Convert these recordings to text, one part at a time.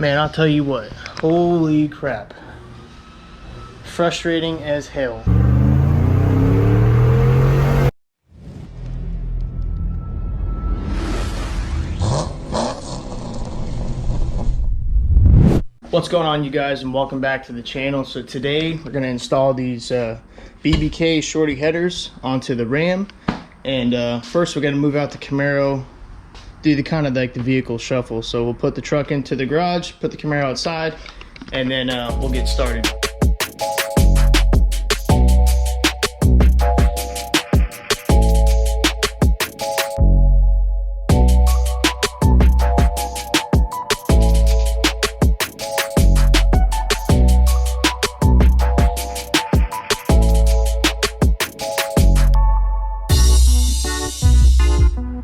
Man, I'll tell you what, holy crap. Frustrating as hell. What's going on, you guys, and welcome back to the channel. So today we're going to install these BBK Shorty headers onto the Ram. And first we're going to move out the Camaro, do the kind of like the vehicle shuffle. So we'll put the truck into the garage, put the Camaro outside, and then we'll get started.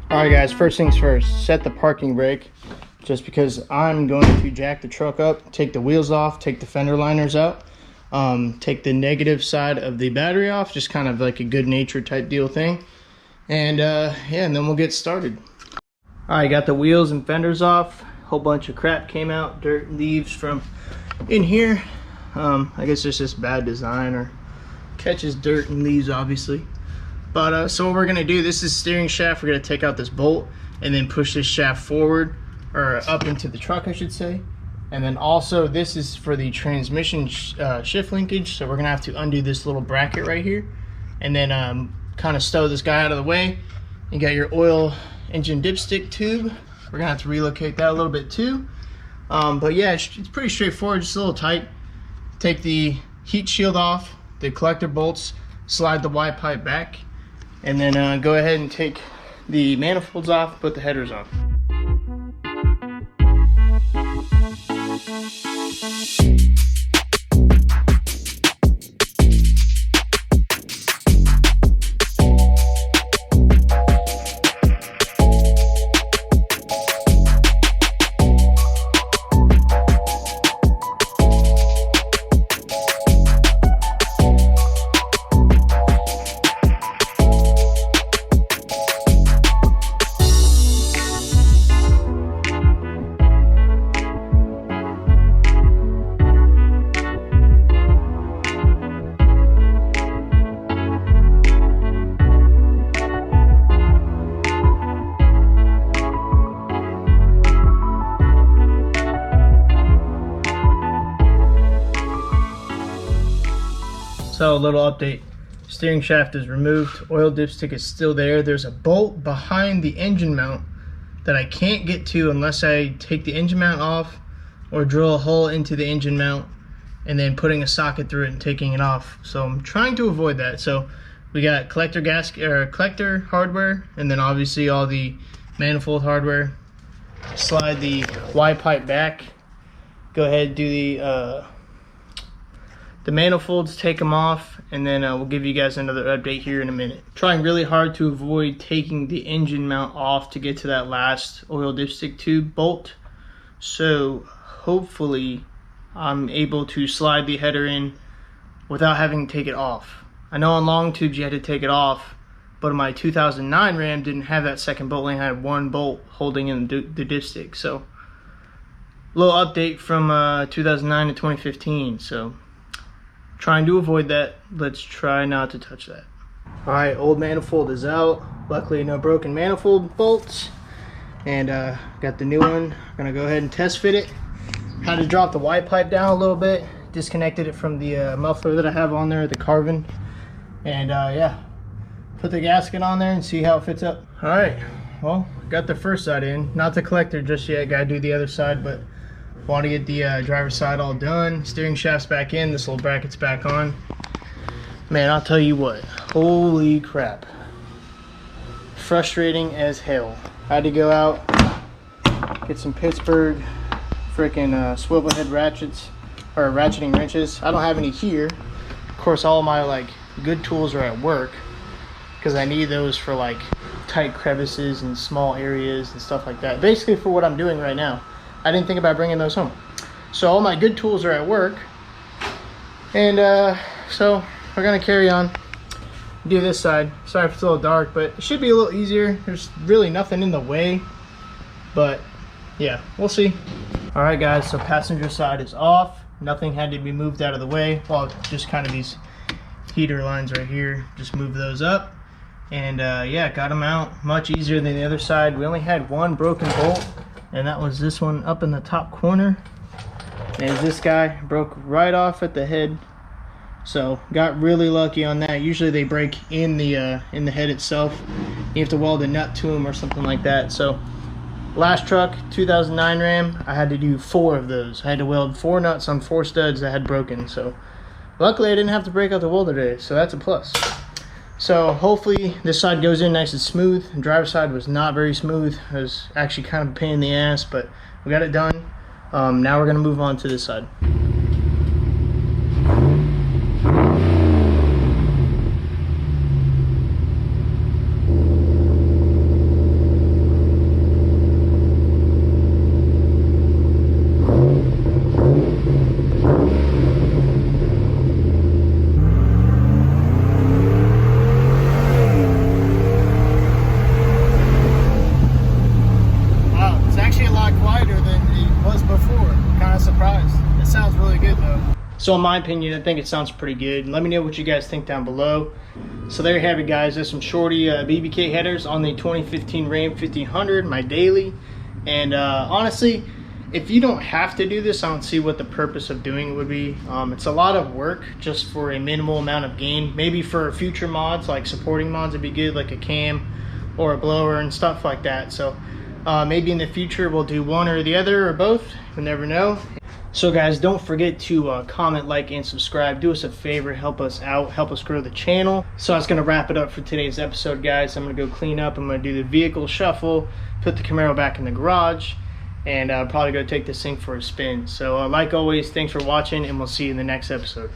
Alright guys, first things first, set the parking brake, just because I'm going to jack the truck up, take the wheels off, take the fender liners out, take the negative side of the battery off, just kind of like a good nature type deal thing. And yeah, and then we'll get started. Alright, got the wheels and fenders off, whole bunch of crap came out, dirt and leaves from in here. I guess it's just bad design or catches dirt and leaves obviously. But so what we're gonna do, this is steering shaft. We're gonna take out this bolt and then push this shaft forward, or up into the truck I should say. And then also this is for the transmission shift linkage, so we're gonna have to undo this little bracket right here and then kind of stow this guy out of the way. You got your oil engine dipstick tube. We're gonna have to relocate that a little bit too. But yeah, it's pretty straightforward, just a little tight. Take the heat shield off, the collector bolts, slide the Y pipe back, and then go ahead and take the manifolds off, put the headers on. So a little update, steering shaft is removed, oil dipstick is still there. There's a bolt behind the engine mount that I can't get to unless I take the engine mount off or drill a hole into the engine mount and then putting a socket through it and taking it off. So I'm trying to avoid that. So we got collector collector hardware, and then obviously all the manifold hardware. Slide the Y pipe back, go ahead and do the manifolds, take them off, and then we'll give you guys another update here in a minute. Trying really hard to avoid taking the engine mount off to get to that last oil dipstick tube bolt. So hopefully I'm able to slide the header in without having to take it off. I know on long tubes you had to take it off, but my 2009 Ram didn't have that second bolt link. I had one bolt holding in the dipstick. So a little update from 2009 to 2015. So trying to avoid that. Let's try not to touch that. All right, old manifold is out. Luckily no broken manifold bolts, and got the new one. Gonna go ahead and test fit it. Had to drop the Y pipe down a little bit, disconnected it from the muffler that I have on there, the Carvin, and yeah, put the gasket on there and see how it fits up. All right, well, got the first side in, not the collector just yet, gotta do the other side, but want to get the driver's side all done. Steering shaft's back in, this little bracket's back on. Man, I'll tell you what, holy crap. Frustrating as hell. I had to go out, get some Pittsburgh freaking swivel head ratchets, or ratcheting wrenches. I don't have any here. Of course, all of my like good tools are at work, because I need those for like tight crevices and small areas and stuff like that. Basically for what I'm doing right now. I didn't think about bringing those home. So all my good tools are at work. And so we're gonna carry on, do this side. Sorry if it's a little dark, but it should be a little easier. There's really nothing in the way, but yeah, we'll see. All right guys, so passenger side is off. Nothing had to be moved out of the way. Well, just kind of these heater lines right here, just move those up. And yeah, got them out much easier than the other side. We only had one broken bolt, and that was this one up in the top corner. And this guy broke right off at the head. So got really lucky on that. Usually they break in the head itself. You have to weld a nut to them or something like that. So last truck, 2009 Ram, I had to do 4 of those. I had to weld 4 nuts on 4 studs that had broken. So luckily I didn't have to break out the welder today, so that's a plus. So hopefully this side goes in nice and smooth. The driver's side was not very smooth. It was actually kind of a pain in the ass, but we got it done. Now we're gonna move on to this side. So in my opinion, I think it sounds pretty good. Let me know what you guys think down below. So there you have it guys, there's some Shorty BBK headers on the 2015 Ram 1500, my daily. And honestly, if you don't have to do this, I don't see what the purpose of doing it would be. It's a lot of work just for a minimal amount of gain. Maybe for future mods, like supporting mods, it'd be good, like a cam or a blower and stuff like that. So maybe in the future we'll do one or the other or both, we'll never know. So guys, don't forget to comment, like, and subscribe. Do us a favor, help us out, help us grow the channel. So that's going to wrap it up for today's episode, guys. I'm going to go clean up. I'm going to do the vehicle shuffle, put the Camaro back in the garage, and probably go take this thing for a spin. So like always, thanks for watching, and we'll see you in the next episode.